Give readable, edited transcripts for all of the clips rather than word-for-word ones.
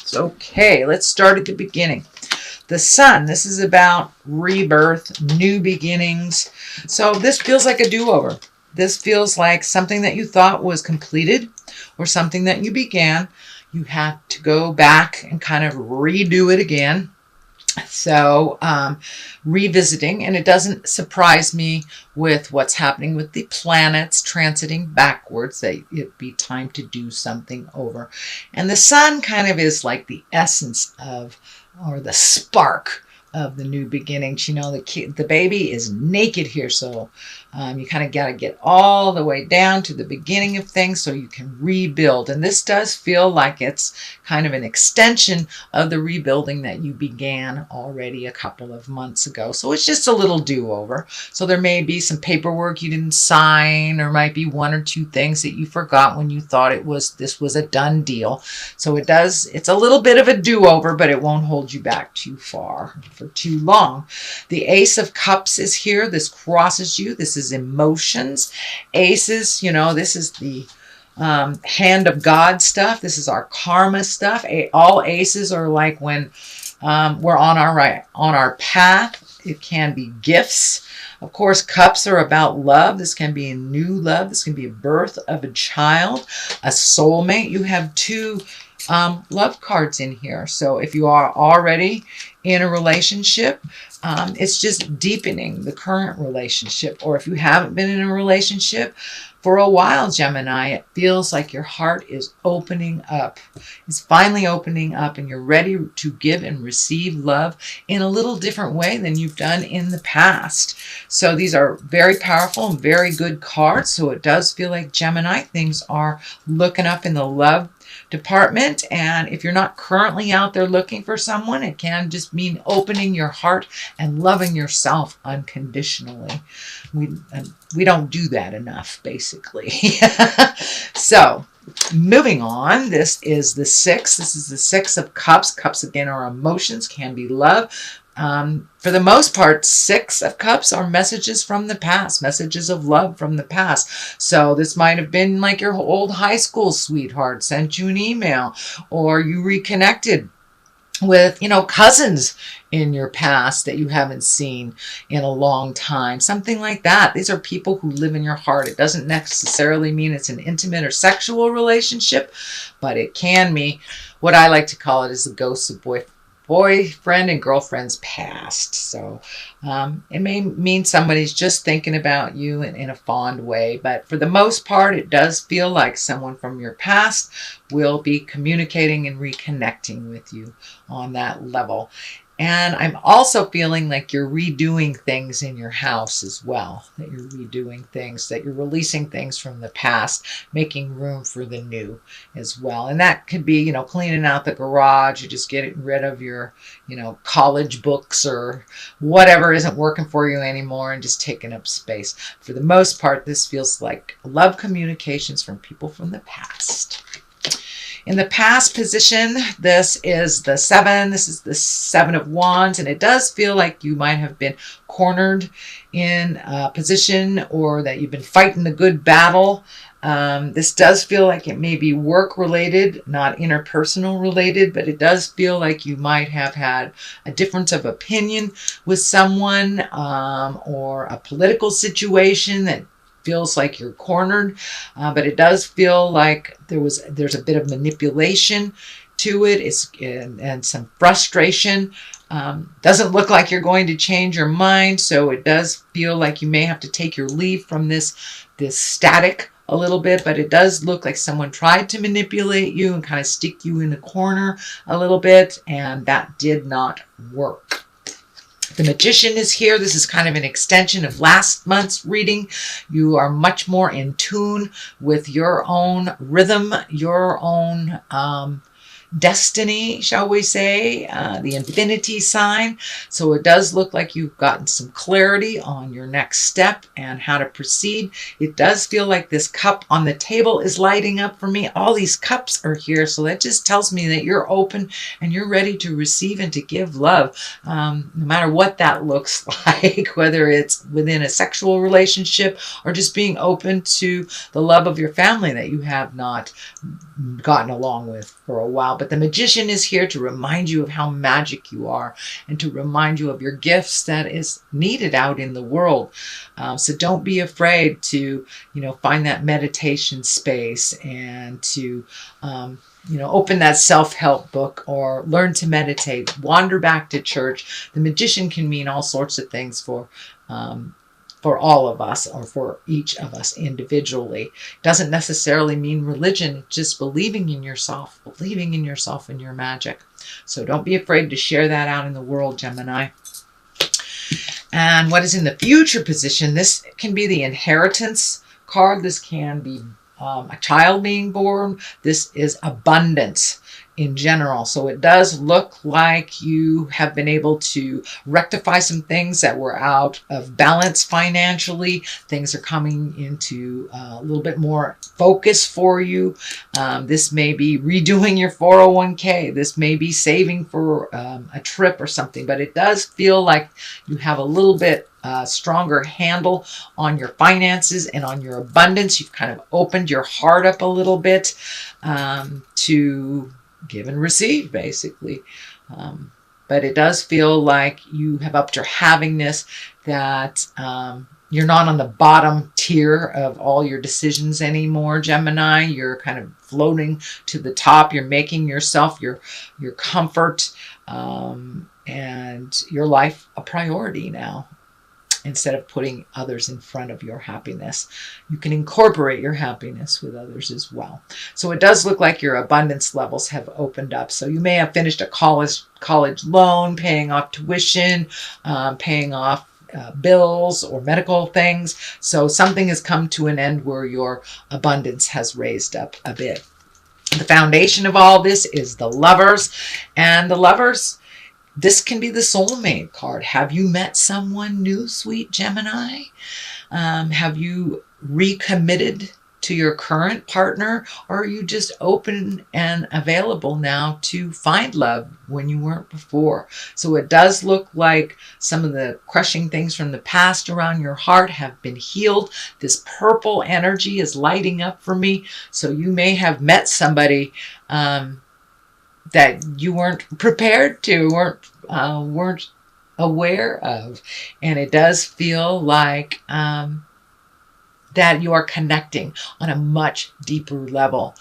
cards. Okay, let's start at the beginning. The Sun, this is about rebirth, new beginnings. So this feels like a do-over. This feels like something that you thought was completed or something that you began. You have to go back and kind of redo it again. So revisiting, and it doesn't surprise me with what's happening with the planets transiting backwards that it'd be time to do something over. And the Sun kind of is like the essence of, or the spark of the new beginnings. You know, the baby is naked here, so you kind of got to get all the way down to the beginning of things so you can rebuild. And this does feel like it's kind of an extension of the rebuilding that you began already a couple of months ago. So it's just a little do-over. So there may be some paperwork you didn't sign, or might be one or two things that you forgot when you thought this was a done deal. So it's a little bit of a do-over, but it won't hold you back too far for too long. The Ace of Cups is here. This crosses you. This is emotions. Aces, you know, this is the hand of God stuff. This is our karma stuff. All aces are like when we're on our path. It can be gifts. Of course, cups are about love. This can be a new love. This can be a birth of a child, a soulmate. You have two love cards in here. So if you are already in a relationship, it's just deepening the current relationship. Or if you haven't been in a relationship for a while, Gemini, it feels like your heart is opening up. It's finally opening up, and you're ready to give and receive love in a little different way than you've done in the past. So these are very powerful and very good cards. So it does feel like, Gemini, things are looking up in the love department. And if you're not currently out there looking for someone, it can just mean opening your heart and loving yourself unconditionally. We don't do that enough, basically. So moving on, this is the Six. This is the Six of Cups. Cups, again, are emotions, can be love. For the most part, Six of Cups are messages from the past, messages of love from the past. So this might have been like your old high school sweetheart sent you an email, or you reconnected with, cousins in your past that you haven't seen in a long time. Something like that. These are people who live in your heart. It doesn't necessarily mean it's an intimate or sexual relationship, but it can be, what I like to call it, is the ghosts of boyfriend and girlfriend's past. So it may mean somebody's just thinking about you in a fond way, but for the most part, it does feel like someone from your past will be communicating and reconnecting with you on that level. And I'm also feeling like you're redoing things in your house as well, that you're redoing things, that you're releasing things from the past, making room for the new as well. And that could be, cleaning out the garage, or just getting rid of your, college books or whatever isn't working for you anymore and just taking up space. For the most part, this feels like love communications from people from the past. In the past position, this is the Seven. This is the Seven of Wands, and it does feel like you might have been cornered in a position, or that you've been fighting a good battle. This does feel like it may be work related, not interpersonal related, but it does feel like you might have had a difference of opinion with someone, or a political situation that feels like you're cornered, but it does feel like there's a bit of manipulation to it. And some frustration. Doesn't look like you're going to change your mind, so it does feel like you may have to take your leave from this static a little bit, but it does look like someone tried to manipulate you and kind of stick you in the corner a little bit, and that did not work. The Magician is here. This is kind of an extension of last month's reading. You are much more in tune with your own rhythm, your own destiny, shall we say, the infinity sign. So it does look like you've gotten some clarity on your next step and how to proceed. It does feel like this cup on the table is lighting up for me. All these cups are here, so that just tells me that you're open and you're ready to receive and to give love, no matter what that looks like, whether it's within a sexual relationship or just being open to the love of your family that you have not gotten along with for a while. But the Magician is here to remind you of how magic you are and to remind you of your gifts that is needed out in the world. So don't be afraid to, find that meditation space and to, open that self-help book or learn to meditate, wander back to church. The Magician can mean all sorts of things for all of us or for each of us individually. It doesn't necessarily mean religion. It's just believing in yourself and your magic. So don't be afraid to share that out in the world, Gemini. And what is in the future position? This can be the inheritance card. This can be a child being born. This is abundance in general. So it does look like you have been able to rectify some things that were out of balance financially. Things are coming into a little bit more focus for you. This may be redoing your 401k. This may be saving for a trip or something, but it does feel like you have a little bit stronger handle on your finances and on your abundance. You've kind of opened your heart up a little bit to give and receive, basically. But it does feel like you have upped your havingness, that you're not on the bottom tier of all your decisions anymore, Gemini. You're kind of floating to the top. You're making yourself, your comfort, and your life a priority now. Instead of putting others in front of your happiness, you can incorporate your happiness with others as well. So it does look like your abundance levels have opened up. So you may have finished a college loan, paying off tuition, paying off bills or medical things. So something has come to an end where your abundance has raised up a bit. The foundation of all this is the Lovers, and the Lovers, this can be the soulmate card. Have you met someone new, sweet Gemini? Have you recommitted to your current partner, or are you just open and available now to find love when you weren't before? So it does look like some of the crushing things from the past around your heart have been healed. This purple energy is lighting up for me. So you may have met somebody that you weren't prepared to, weren't aware of. And it does feel like that you are connecting on a much deeper level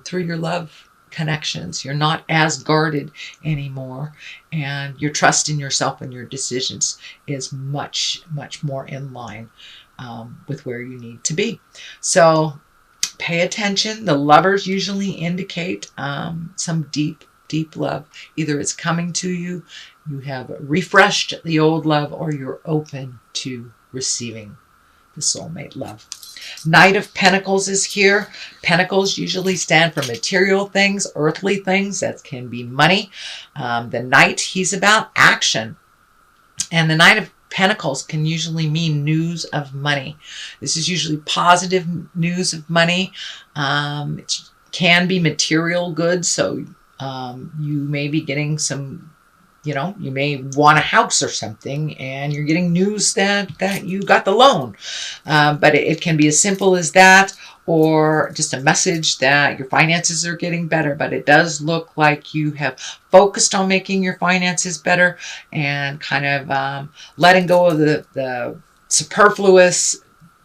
through your love connections. You're not as guarded anymore, and your trust in yourself and your decisions is much, much more in line with where you need to be. So pay attention. The Lovers usually indicate some deep, deep love. Either it's coming to you, you have refreshed the old love, or you're open to receiving the soulmate love. Knight of Pentacles is here. Pentacles usually stand for material things, earthly things. That can be money. The Knight, he's about action. And the Knight of Pentacles can usually mean news of money. This is usually positive news of money. It can be material goods. So you may be getting some, you may want a house or something, and you're getting news that you got the loan. But it can be as simple as that, or just a message that your finances are getting better. But it does look like you have focused on making your finances better and kind of letting go of the superfluous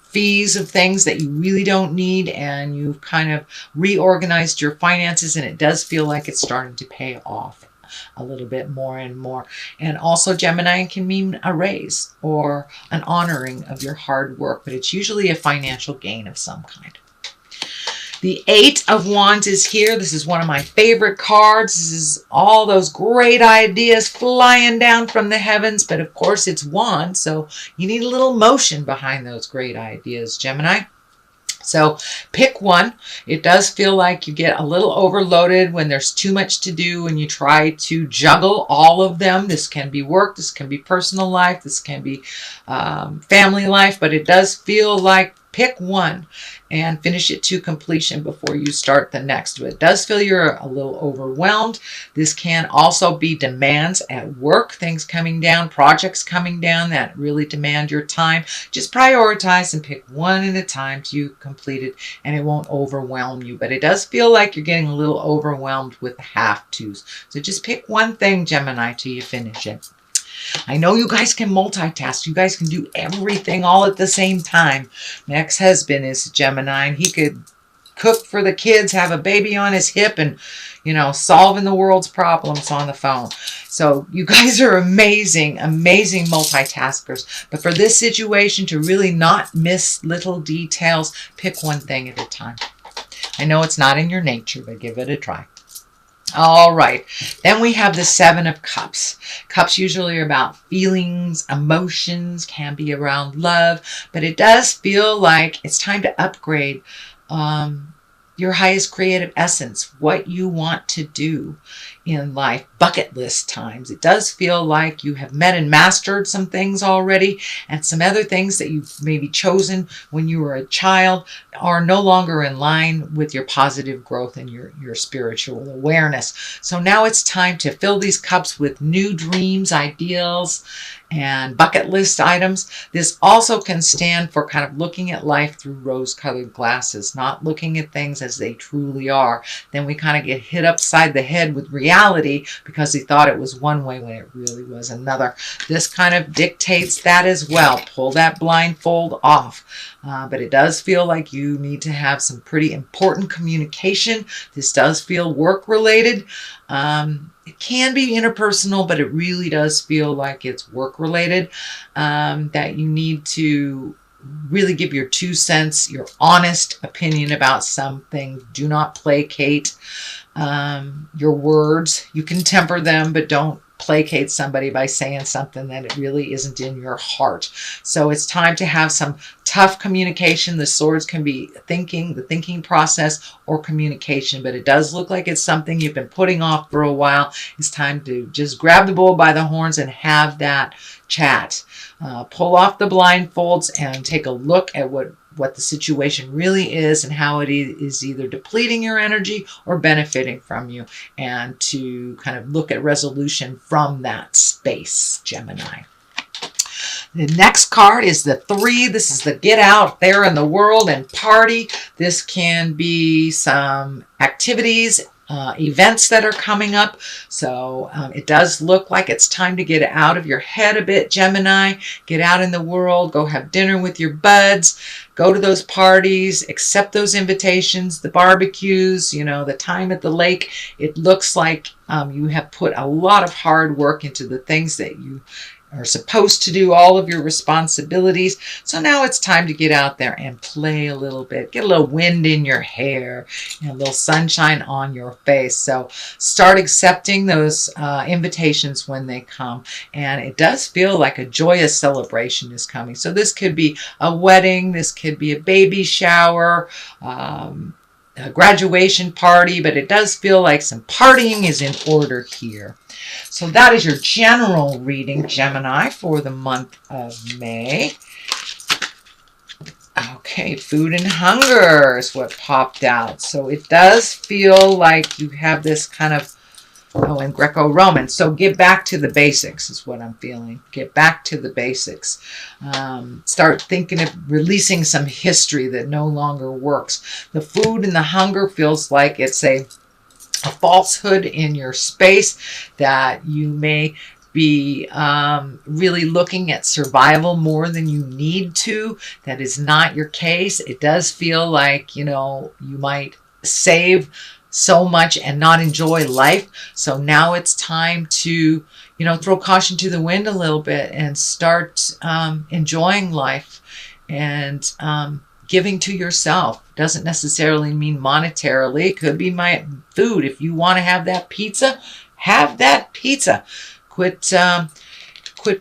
fees of things that you really don't need, and you've kind of reorganized your finances, and it does feel like it's starting to pay off a little bit more and more. And also, Gemini can mean a raise or an honoring of your hard work, but it's usually a financial gain of some kind. The Eight of Wands is here. This is one of my favorite cards. This is all those great ideas flying down from the heavens, but of course it's wands, so you need a little motion behind those great ideas, Gemini. So pick one. It does feel like you get a little overloaded when there's too much to do and you try to juggle all of them. This can be work, this can be personal life, this can be family life, but it does feel like pick one and finish it to completion before you start the next. But it does feel you're a little overwhelmed. This can also be demands at work, things coming down, projects coming down that really demand your time. Just prioritize and pick one at a time till you complete it, and it won't overwhelm you. But it does feel like you're getting a little overwhelmed with the have-tos. So just pick one thing, Gemini, till you finish it. I know you guys can multitask. You guys can do everything all at the same time. My ex-husband is a Gemini, and he could cook for the kids, have a baby on his hip, and, you know, solving the world's problems on the phone. So you guys are amazing, amazing multitaskers. But for this situation, to really not miss little details, pick one thing at a time. I know it's not in your nature, but give it a try. All right, then we have the Seven of Cups. Cups usually are about feelings, emotions, can be around love, but it does feel like it's time to upgrade your highest creative essence, what you want to do in life, bucket list times. It does feel like you have met and mastered some things already, and some other things that you've maybe chosen when you were a child are no longer in line with your positive growth and your spiritual awareness. So now it's time to fill these cups with new dreams, ideals, and bucket list items. This also can stand for kind of looking at life through rose-colored glasses, not looking at things as they truly are. Then we kind of get hit upside the head with reality because we thought it was one way when it really was another. This kind of dictates that as well. Pull that blindfold off. But it does feel like you need to have some pretty important communication. This does feel work-related. It can be interpersonal, but it really does feel like it's work-related, that you need to really give your 2 cents, your honest opinion about something. Do not placate your words. You can temper them, but don't placate somebody by saying something that it really isn't in your heart. So it's time to have some tough communication. The swords can be thinking, the thinking process, or communication, but it does look like it's something you've been putting off for a while. It's time to just grab the bull by the horns and have that chat. Pull off the blindfolds and take a look at what the situation really is and how it is either depleting your energy or benefiting from you, and to kind of look at resolution from that space, Gemini. The next card is the 3. This is the get out there in the world and party. This can be some activities, events that are coming up. So it does look like it's time to get out of your head a bit, Gemini. Get out in the world, go have dinner with your buds, go to those parties, accept those invitations, the barbecues, you know, the time at the lake. It looks like you have put a lot of hard work into the things that you are supposed to do, all of your responsibilities. So now it's time to get out there and play a little bit, get a little wind in your hair and a little sunshine on your face. So start accepting those invitations when they come. And it does feel like a joyous celebration is coming. So this could be a wedding, this could be a baby shower, a graduation party, but it does feel like some partying is in order here. So that is your general reading, Gemini, for the month of May. Okay, food and hunger is what popped out. So it does feel like you have this kind of, in Greco-Roman. So get back to the basics is what I'm feeling. Get back to the basics. Start thinking of releasing some history that no longer works. The food and the hunger feels like it's a falsehood in your space, that you may be really looking at survival more than you need to. That is not your case. It does feel like, you know, you might save so much and not enjoy life. So now it's time to, you know, throw caution to the wind a little bit and start enjoying life and giving to yourself. Doesn't necessarily mean monetarily. It could be my food. If you want to have that pizza, have that pizza. Quit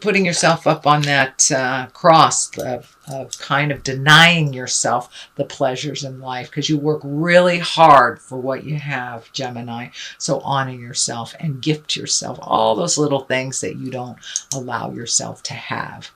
putting yourself up on that cross of kind of denying yourself the pleasures in life, because you work really hard for what you have, Gemini. So honor yourself and gift yourself all those little things that you don't allow yourself to have.